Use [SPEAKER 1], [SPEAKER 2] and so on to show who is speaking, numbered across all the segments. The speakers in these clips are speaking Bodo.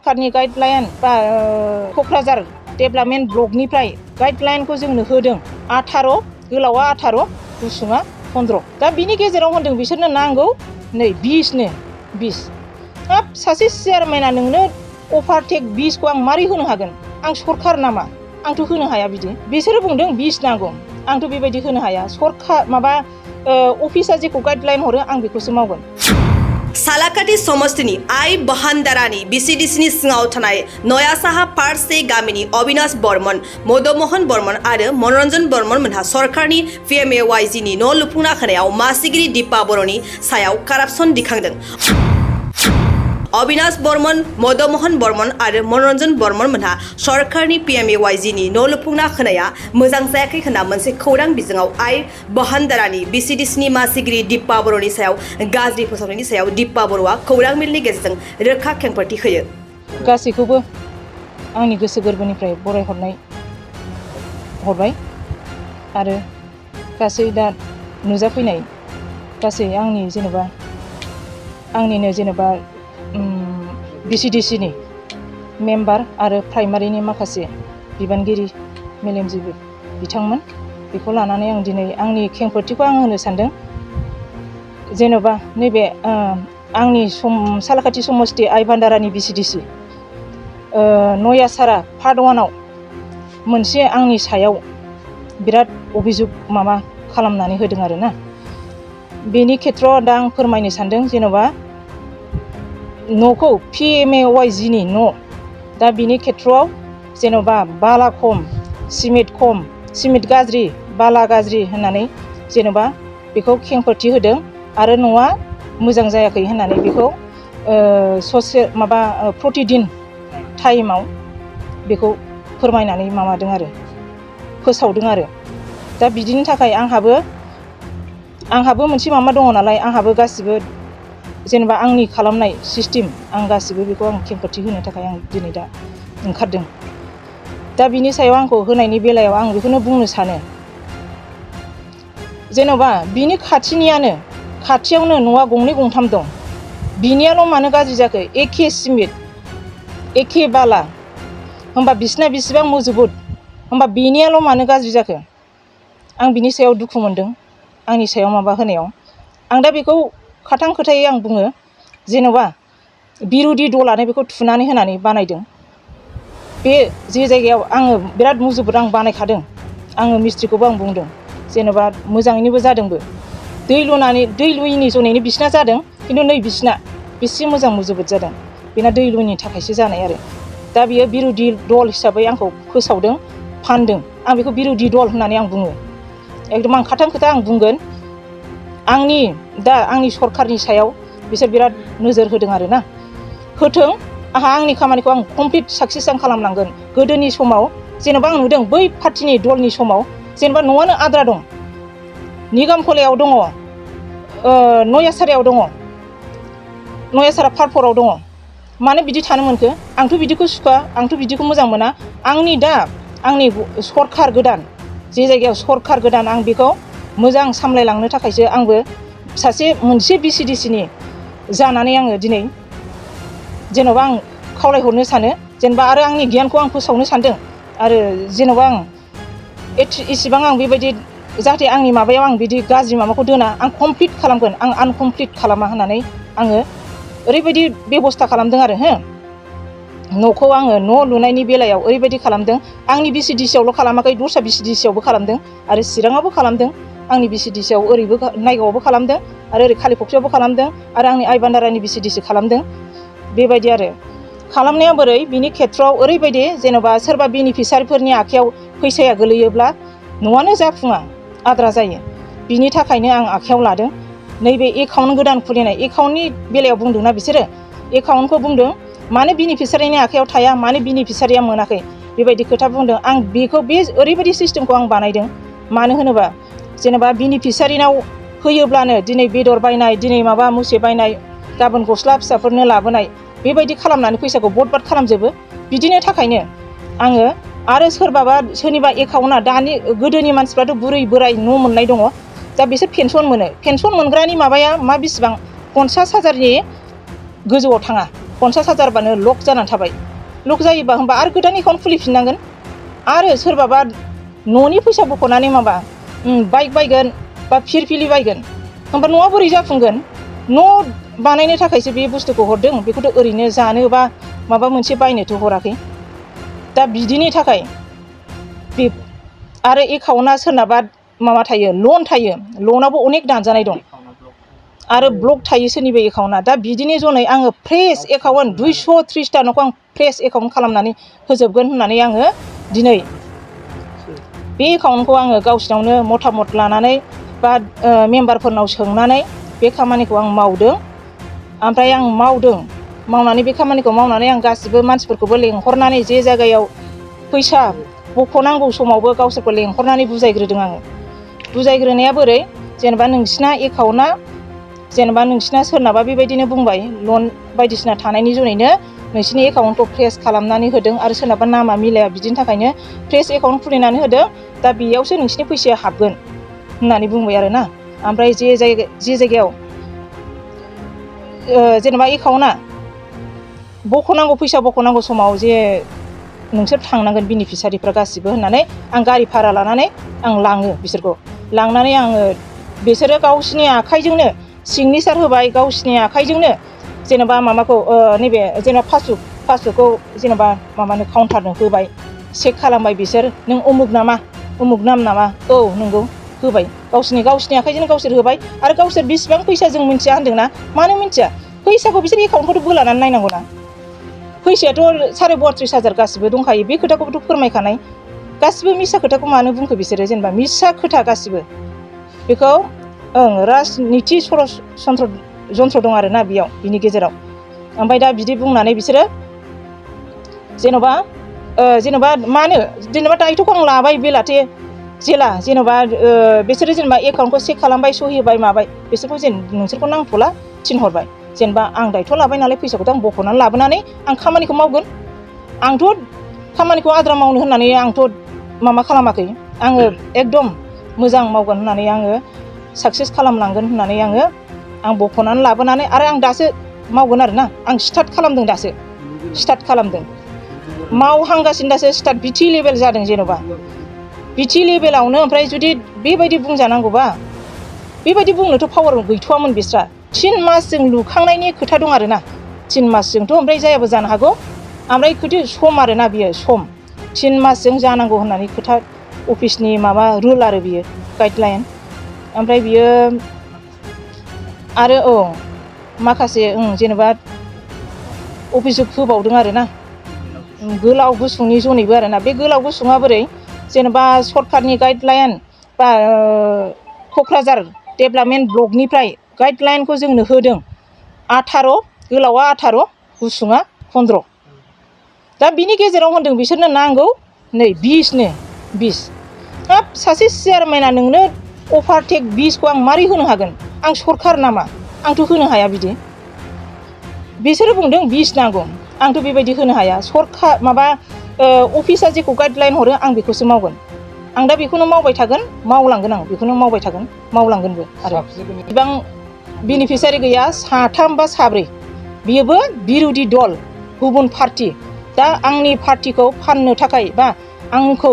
[SPEAKER 1] सरकारनि गाइडलाइन बा क'क्राझार डेभेलपमेन्ट ब्लकनिफ्राय गाइडलाइनखौ जोंनो होदों 18 गोलावा 18 गुसुङा 15 दा बिनि गेजेराव होनदों बिसोरनो नांगौ नै 20 हाब सासे चेयारमेना नोंनो अभारटेक 20खौ आं मारै होनो हागोन आं सरकार नामा आंथ' होनो हाया बिदि बिसोरो बुंदों 20 नांगौ आंथ' बेबायदि होनो हाया सरकार माबा अफिसा जेखौ गाइडलाइन हरो आं बेखौसो मावगोन।
[SPEAKER 2] सालाकाटि समष्टिनि आइ बहान्दारानि बिसिडिसिनि सिङाव थानाय नयासाहा फार्से गामिनि अबिनाश बर्मन मदमोहन बर्मन आरो मनरन्जन बर्मन मोनहा सरकारनि PMAY-G नि न' लुफुंना होनायाव मासिगिरि दिपा बर'नि सायाव कारापसन दिखांदों। अबिनाश बर्मन मदमोहन बर्मन आरो मनरन्जन बर्मन मोनहा सरकारनि PMAY-G नि न' लुफुंना होनाया मोजां जायाखै होनना मोनसे खौरां बिजोङाव आइ बहान्दारानि बिसिडिसिनि मासिगिरि दिपा बर'नि सायाव गाज्रि फोसावनायनि सायाव दिपा बर'आ खौरां मिलनि गेजेरजों रोखा खेंफोरथि होयो।
[SPEAKER 1] गासैखौबो आंनि गोसो गोरबोनिफ्राय बरायहरनाय हरबाय आरो गासै दा नुजाफैनाय गासै आंनिनो जेनेबा बिसिडिसिनि मेम्बार आरो प्राइमारिनि माखासे बिबानगिरि मेलेमजिबि बिथांमोन बेखौ लानानै आं दिनै आंनि खेंफोरथिखौ आं होनो सानदों। जेनेबा नैबे आंनि सालाकाटि समष्टि आइ भान्दारानि बिसिडिसि नयासारा पार्ट 1आव मोनसे आंनि सायाव बिराद अभिजुग माबा खालामनानै होदों आरोना बेनि खेथ्रआव दा आं फोरमायनो सानदों जेनेबा न'खौ PMAY-G नि न' दा बिनि खेथ्रआव जेनेबा बाला खम सिमेन्ट गाज्रि बाला गाज्रि होननानै जेनेबा बेखौ खेंफोरथि होदों आरो न'आ मोजां जायाखै होननानै बेखौ प्रतिदिन टाइमाव बेखौ फोरमायनानै माबादों आरो फोसावदों आरो दा बिदिनि थाखाय आंहाबो मोनसे माबा दङ नालाय आंहाबो गासिबो जेनेबा आंनि खालामनाय सिस्टेम आं गासिबो बेखौ आं खेंफोरथि होनो थाखाय आं दिनै दा ओंखारदों। दा बिनि सायाव आंखौ होनायनि बेलायाव आं बेखौनो बुंनो सानो जेनेबा बिनि खाथियावनो न'आ गंनै गंथाम दं बिनियाल' मानो गाज्रि जाखो एखे सिमेन्ट एखे बाला होमबा बिसिना बेसेबां मजबुत होमबा बिनियाल' मानो गाज्रि जाखो आं बिनि सायाव दुखु मोनदों आंनि सायाव माबा होनायाव आं दा बेखौ खाथां खोथायै आं बुङो जेनेबा बिर'धि दलानो बेखौ थुनानै होनानै बानायदों बे जे जायगायाव आङो बिराद मुजुबुद आं बानायखादों आङो मिस्ट्रिखौबो आं बुंदों जेनेबा मोजाङैनोबो जादोंबो दै लुयैनि जनैनो बिसिना जादों खिन्थु नै बिसिना बेसे मोजां मुजुबुद जादों बेना दै लुयैनि थाखायसो जानाय आरो दा बियो बिर'धि दल हिसाबै आंखौ फोसावदों फानदों आं बेखौ बिर'धि दल होननानै आं बुङो एकदम आं खाथां खोथा आं बुंगोन आंनि सरकारनि सायाव बिसोर बिराद नोजोर होदों आरोना होथों आंनि खामानिखौ आं कमप्लिट साक्सेस आं खालामलांगोन। गोदोनि समाव जेनेबा आं नुदों बै पार्टिनि दलनि समाव जेनेबा न'आनो आद्रा दं निगामखलायाव दङ नयासारायाव दङ नयासारा पार्ट 4आव दङ मानो बिदि थानो मोनखो आंथ' बिदिखौ सुखुवा आंथ' बिदिखौ मोजां मोना आंनि सरकार गोदान जे जायगायाव सरकार गोदान आं बेखौ मोजां सामलायलांनो थाखायसो आंबो मोनसे बिसिडिसिनि जानानै आङो दिनै जेनेबा आं खावलायहरनो सानो जेनेबा आरो आंनि गियानखौ आं फोसावनो सानदों आरो जेनेबा आं इसिबां आं बेबायदि जाहाथे आंनि माबायाव आं बिदि गाज्रि माबाखौ दोना आं कमप्लिट खालामगोन आं आनकमप्लिट खालामा होननानै आङो ओरैबायदि बेबस्था खालामदों आरो न'खौ आङो न' लुनायनि बेलायाव ओरैबायदि खालामदों आंनि बिसिडिसियावल' खालामाखै दस्रा बिसिडिसियावबो खालामदों आरो चिराङावबो खालामदों आंनि बिसिडिसियाव ओरैबो नायगावआवबो खालामदों आरो ओरै कालिफख्रियावबो खालामदों आरो आंनि आइ भान्दारानि बिसिडिसि खालामदों बेबायदि आरो खालामनाया बोरै बिनि खेथ्रआव ओरैबायदि जेनेबा सोरबा बेनिफिसारिफोरनि आखायाव फैसाया गोलैयोब्ला न'आनो जाफुङा आद्रा जायो बिनि थाखायनो आं आखायाव लादों नैबे एकाउन्ट गोदान खुलिनाय एकाउन्टनि बेलायाव बुंदोंना बिसोरो एकाउन्टखौ बुंदों मानो बेनिफिसारिनि आखायाव थाया मानो बेनिफिसारिया मोनाखै बेबायदि खोथा बुंदों आं बेखौ ओरैबायदि सिस्टेमखौ आं बानायदों मानो होनोबा जेनेबा बेनिफिसारिनाव होयोब्लानो दिनै बेदर बायनाय दिनै माबा मुसे बायनाय गाबोन गस्ला फिसाफोरनो लाबोनाय बेबायदि खालामनानै फैसाखौ बरबाद खालामजोबो बिदिनो थाखायनो आङो आरो सोरनिबा एकाउन्टआ गोदोनि मानसिफ्राथ' बुरै बोराय न' मोननाय दङ दा बिसोर पेन्सन मोनग्रानि माबाया मा बेसेबां 50,000नि गोजौआव थाङा 50,000 लक जानानै थाबाय लक जायोबा होमबा आरो गोदान एकाउन्ट खुलिफिननांगोन आरो सोरबाबा न'नि फैसा बख'नानै माबा बाइक बायगोन बा फिरफिलि बायगोन होमबा न'आ बोरै जाफुंगोन न' बानायनो थाखायसो बे बुस्थुखौ हरदों बेखौथ' ओरैनो जानो बा माबा मोनसे बायनोथ' हराखै दा बिदिनि थाखाय बे आरो एकाउन्टआ सोरनाबा माबा थायो लन थायो लनाबो अनेक दानजानाय दं आरो ब्लक थायो सोरनिबा एकाउन्टआ दा बिदिनि जनै आङो फ्रेस एकाउन्ट 230टा न'खौ आं फ्रेस एकाउन्ट खालामनानै होजोबगोन होननानै आङो दिनै बे एकाउन्टखौ आङो गावसिनावनो मथामत लानानै बा मेम्बारफोरनाव सोंनानै बे खामानिखौ आं मावदों ओमफ्राय आं मावनानै बे खामानिखौ मावनानै आं गासिबो मानसिफोरखौबो लेंहरनानै जे जायगायाव फैसा बख'नांगौ समावबो गावसोरखौ लेंहरनानै बुजायग्रोदों आङो बुजायग्रोनाया बोरै जेनेबा नोंसिना एकाउन्टआ जेनेबा नोंसिना सोरनाबा बेबायदिनो बुंबाय लन बायदिसिना थानायनि जुनैनो नोंसिनि एकाउन्टखौ फ्रेस खालामनानै होदों आरो सोरनाबा नामा मिलाया बिदिनि थाखायनो फ्रेस एकाउन्ट खुलिनानै होदों दा बेयावसो नोंसिनि फैसाया हाबगोन होननानै बुंबाय आरोना ओमफ्राय जे जायगायाव जेनेबा एकाउन्टआ बख'नांगौ फैसा बख'नांगौ समाव जे नोंसोर थांनांगोन बेनिफिसारिफ्रा गासिबो होननानै आं गारि भारा लानानै आं लाङो बिसोरखौ लांनानै आङो बिसोरो गावसिनि आखाइजोंनो सिगनेसार होबाय गावसिनि आखाइजोंनो जेनेबा माबाखौ नैबे जेनेबा पासबुकखौ जेनेबा माबानो काउन्टारनो होबाय चेक खालामबाय बिसोर नों उमुक नाम नामा औ नंगौ होबाय गावसिनि आखाइजोंनो गावसोर होबाय आरो गावसोर बेसेबां फैसा जों मिथिया होनदोंना मानो मिथिया फैसाखौ बिसोर एकाउन्टखौथ' बोलानानै नायनांगौना फैसायाथ' 32,500 गासिबो दंखायो बे खोथाखौबोथ' फोरमायखानाय गासिबो मिसा खोथाखौ मानो बुंखो बिसोरो जेनेबा मिसा खोथा गासिबो बेखौ राजनिथि जन्त्र दं आरोना बेयाव बिनि गेजेराव ओमफ्राय दा बिदि बुंनानै बिसोरो जेनेबा मानो जेनेबा दायथ'खौ आं लाबाय बेलाथे जेला जेनेबा बिसोरो जेनेबा एकाउन्टखौ चेक खालामबाय सहि होबाय माबाय बिसोरखौ नोंसोरखौ नांथ'ला थिनहरबाय जेनेबा आं दायथ' लाबाय नालाय फैसाखौथ' आं बख'नानै लाबोनानै आं खामानिखौ मावगोन आंथ' खामानिखौ आद्रा मावनो होननानै आंथ' माबा खालामाखै आङो एकदम मोजां मावगोन होननानै आङो साक्सेस खालामलांगोन होननानै आं बख'नानै लाबोनानै आरो आं दासो मावगोन आरोना आं स्टार्ट खालामदों मावहांगासिनो दासो स्टार्ट बिटि लेभेल जादों जेन'बा बिटि लेभेलावनो ओमफ्राय जुदि बेबायदि बुंजानांगौबा बेबायदि बुंनोथ' पावार गैथ'वामोन बिस्रा 3 मासजों लुखांनायनि खोथा दं आरोना 3 मासजोंथ' ओमफ्राय जायाबो जानो हागौ ओमफ्राय खोथि सम आरोना बियो सम 3 मासजों जानांगौ होननानै खोथा अफिसनि माबा रुल आरो बियो गाइडलाइन ओमफ्राय बियो आरो माखासे जेनेबा अफिसजों होबावदों आरोना गोलाव गुसुंनि जनैबो आरोना बे गोलाव गुसुङा बोरै जेनेबा सरकारनि गाइडलाइन बा क'क्राझार डेभेलपमेन्ट ब्लकनिफ्राय गाइडलाइनखौ जोंनो होदों 18 गोलावा 18 गुसुङा 15 दा बिनि गेजेराव होनदों बिसोरनो नांगौ नै 20 हाब सासे चेयारमेना नोंनो अभारटेक 20खौ आं मारै होनो हागोन आं सरखार नामा आंथ' होनो हाया बिदि बिसोरो बुंदों 20 नांगौ आंथ' बेबायदि होनो हाया सरखार माबा अफिसा जेखौ गाइडलाइन हरो आं बेखौसो मावगोन आं दा बेखौनो मावबाय थागोन मावलांगोन आं बेखौनो मावबाय थागोन मावलांगोनबो आरो गोबां बेनिफिसारि गैया 3 बा 4 बियोबो बिरोधि दल गुबुन पार्टि दा आंनि पार्टिखौ फाननो थाखाय बा आंखौ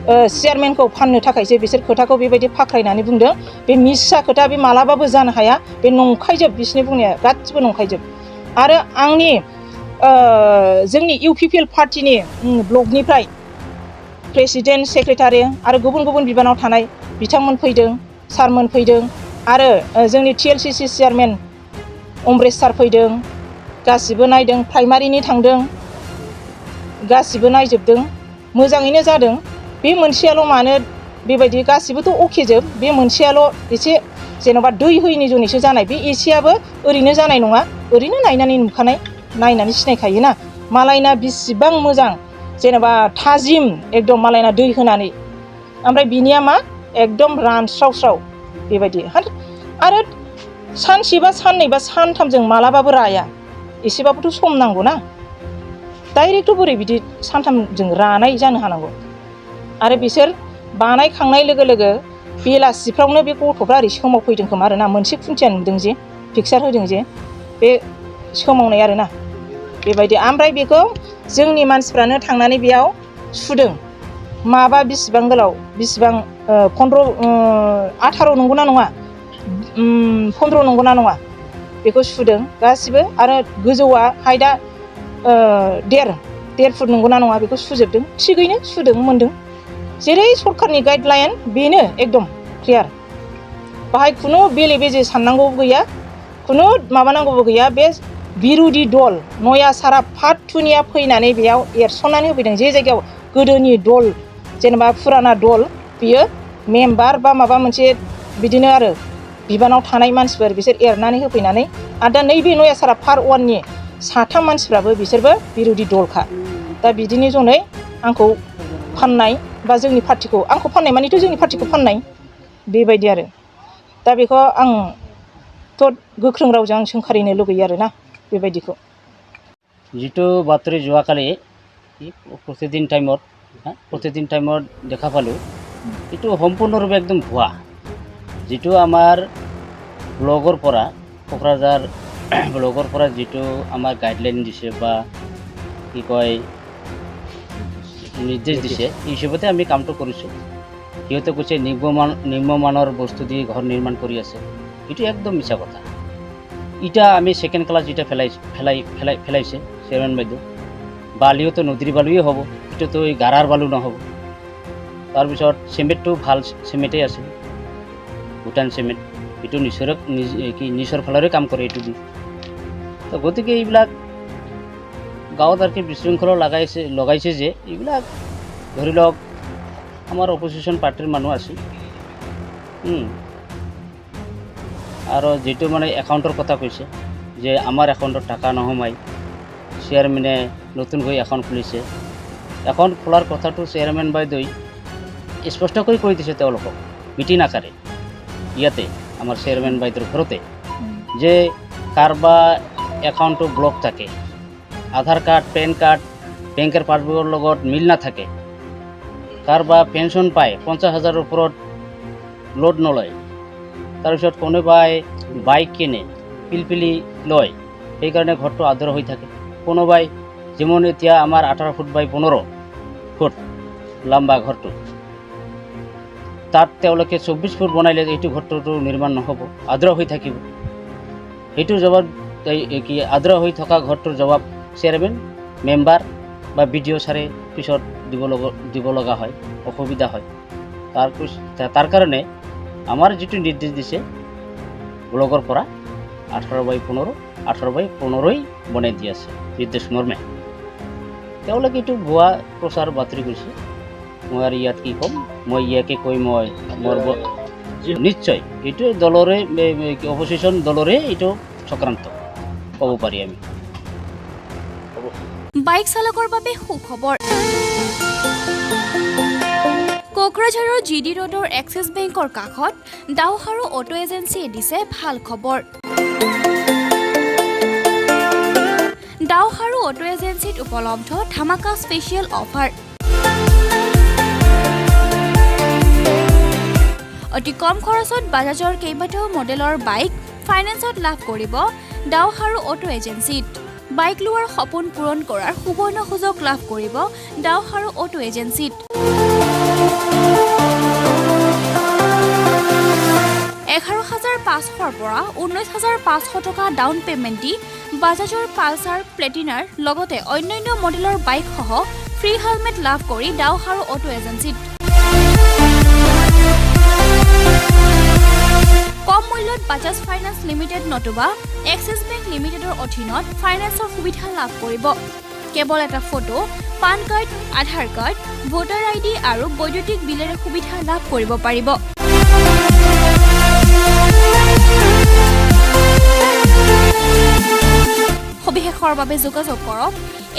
[SPEAKER 1] चेयारमेनखौ फाननो थाखायसो बिसोर खोथाखौ बेबायदि फाख्रायनानै बुंदों बे मिसा खोथा बे मालाबाबो जानो हाया बे नंखायजोब बिसोरनि बुंनाया गासिबो नंखायजोब आरो आंनि जोंनि इउपिपिएल पार्टिनि ब्लकनिफ्राय प्रेसिडेन्ट सेक्रेटारि आरो गुबुन गुबुन बिबानाव थानाय बिथांमोन फैदों सारमोन फैदों आरो जोंनि टिएलसिसि चेयारमेन अमरेश सार फैदों गासिबो नायदों प्राइमारिनि थांदों गासिबो नायजोबदों मोजाङैनो जादों बे मोनसेयाल' मानो बेबायदि गासिबोथ' अकेजोब बे मोनसेयाल' एसे जेन'बा दै होयिनि जुनैसो जानाय बे एसेयाबो ओरैनो जानाय नङा ओरैनो नायनानै नुखानाय नायनानै सिनायखायोना मालायना बिसिबां मोजां जेनेबा थाजिम एकदम मालायना दै होनानै ओमफ्राय बिनिया मा एकदम रानस्रावस्राव बेबायदि आरो सानसे बा साननै बा सानथामजों मालाबाबो राया एसेबाबोथ' सम नांगौ ना डाइरेक्टथ' बोरै बिदि सानथामजों रानाय जानो हानांगौ आरो बिसोर बानायखांनाय लोगो लोगो बेलासिफ्रावनो बे गथ'फ्रा ओरै सोमावफैदों खोमा आरोना मोनसे खुन्थिया नुदों जे पिकचार होदों जे बे सोमावनाय आरोना बेबायदि ओमफ्राय बेखौ जोंनि मानसिफ्रानो थांनानै बेयाव सुदों माबा बिसिबां गोलाव बिसिबां 18 नंगौना नङा 15 नंगौना नङा बेखौ सुदों गासिबो आरो गोजौआ हाइटआ 1.5 फुट नंगौना नङा बेखौ सुजोबदों थिगैनो सुदों मोनदों जेरै सरखारनि गाइडलाइन बेनो एकदम क्लियार बाहाय खुनु बेले बेजे साननांगौबो गैया खुनु माबानांगौबो गैया बे बिरोधि दल नया सारा फाथुनिया फैनानै बेयाव एरसननानै होफैदों जे जायगायाव गोदोनि दल जेनेबा फुराना दल बियो मेम्बार बा माबा मोनसे बिदिनो आरो बिबानाव थानाय मानसिफोर बिसोर एरनानै होफैनानै आरो दा नैबे नया सारा पार्ट 1 नि 3 मानसिफ्राबो बिसोरबो बिरोधि दलखा दा बिदिनि जनै आंखौ फाननाय बा जोंनि पार्टिखौ आंखौ फाननाय मानिथ' जोंनि पार्टिखौ फाननाय बेबायदि आरो दा बेखौ आंथ' गोख्रों रावजों आं सोंखारिनो लुगैयो आरोना बेबायदिखौ
[SPEAKER 3] जितु बातरि যোৱাকালি प्रतिदिन टाइमত দেখা পালোঁ এইটো সম্পূৰ্ণৰূপে একদম ভুৱা যিটো আমাৰ ব্লগৰ পৰা কোকৰাঝাৰ ব্লগৰ পৰা যিটো আমাৰ গাইডলাইন দিছে বা কি কয় নিৰ্দেশ দিছে এই হিচাপতে আমি কামটো কৰিছোঁ সিহঁতে কৈছে নিম্নমানৰ বস্তু দি ঘৰ নিৰ্মাণ কৰি আছে এইটো একদম মিছা কথা ইটা আমি সেকেন্ড ক্লাস যেটা ফেলাইছে চেয়ারম্যান বাইদেউ বালিও তো নদীর বালুয়ে হ'ব এটা তো এই গাৰাৰ বালু নহ'ব তাৰপিছত চিমেণ্টটো ভাল চিমেণ্টেই আছে ভুটান চিমেণ্ট এইটো নিজৰ ফালৰে কাম কৰে এইটো দি তো গতিকে এইবিলাক গাঁৱত আৰু কি বিশৃংখলা লগাইছে যে এইবিলাক ধৰি লওক আমাৰ অপজিশ্যন পাৰ্টিৰ মানুহ আছে আৰু যেটো মানে একাউণ্টৰ কথা কৈছে যে আমাৰ একাউণ্টত টাকা নহমাই চেয়াৰমেনে নতুনকৈ একাউণ্ট খুলিছে একাউণ্ট খোলাৰ কথাটো চেয়াৰমেন বাইদেউ স্পষ্টকৈ কৈ দিছে তেওঁলোকক মিটিং আকাৰে ইয়াতে আমাৰ চেয়াৰমেন বাইদেউৰ ঘৰতে যে কাৰবা একাউণ্টটো ব্লক থাকে আধাৰ কাৰ্ড পেন কাৰ্ড বেংকৰ পাছবুকৰ লগত মিল নাথাকে কাৰবা পেঞ্চন পায় 50,000ৰ ওপৰত লোড নলয় তাৰপিছত কোনোবাই বাইক কিনে পিলপিলি লয় সেইকাৰণে ঘৰটো আদৰ হৈ থাকে কোনোবাই যেমন এতিয়া আমাৰ 18 ফুট বাই 15 ফুট লম্বা ঘৰটো তাত তেওঁলোকে 24 ফুট বনাইলে এইটো ঘৰটো নিৰ্মাণ নহ'ব আদৰ হৈ থাকিব এইটো জবাব কি আদৰ হৈ থকা ঘৰটোৰ জবাব চেয়াৰমেন মেম্বাৰ বা বিডিঅ ছাৰে পিছত দিব লগা হয় অসুবিধা হয় তাৰ কাৰণে আমাৰ যেটো নিৰ্দেশ দিছে ব্লগৰ পৰা 18/15 বনাই দি আছে নিৰ্দেশ মৰ্মে তেওঁলোকে এইটো ভুৱা প্ৰচাৰ বাতৰি কৰিছে মই আৰু ইয়াত কি ক'ম মই ইয়াকে কৈ মই মোৰ নিশ্চয় এইটো দলৰে অপজিশ্যন দলৰে এইটো চক্ৰান্ত ক'ব পাৰি আমি
[SPEAKER 4] বাইক চালকৰ বাবে সুখবৰ কোকৰাঝাৰৰ জিডি ৰোডৰ এক্সিছ বেংকৰ কাষত দাওহাৰু অটো এজেন্সিয়ে দিছে ভাল খবৰ দাওহাৰু অটো এজেন্সিত উপলব্ধ ধামাকা স্পেচিয়েল অফাৰ অতি কম খৰচত বাজাজৰ কেইবাটাও মডেলৰ বাইক ফাইনেন্সত লাভ কৰিব দাওহাৰু অটো এজেন্সিত বাইক লোৱাৰ সপোন পূৰণ কৰাৰ সুবৰ্ণ সুযোগ লাভ কৰিব দাওহাৰু অটো এজেন্সিত 11,500 পৰা 19,500 টকা ডাউন পেমেণ্ট দি বাজাজৰ পালচাৰ প্লেটিনাৰ লগতে অন্যান্য মডেলৰ বাইক সহ ফ্ৰী হেলমেট লাভ কৰি দাওহাৰু অটো এজেন্সিত কম মূল্যত বাজাজ ফাইনেন্স লিমিটেড নতুবা এক্সিছ বেংক লিমিটেডৰ অধীনত ফাইনেন্সৰ সুবিধা লাভ কৰিব কেৱল এটা ফটো পান কাৰ্ড আধাৰ কাৰ্ড ভোটাৰ আইডি আৰু বৈদ্যুতিক বিলেৰে সুবিধা লাভ কৰিব পাৰিব সবিশেষৰ বাবে যোগাযোগ কৰক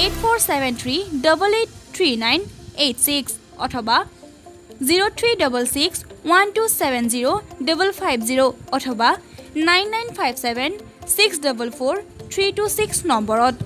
[SPEAKER 4] 8473883986 অথবা 0366127050 অথবা 9957644326 নম্বৰত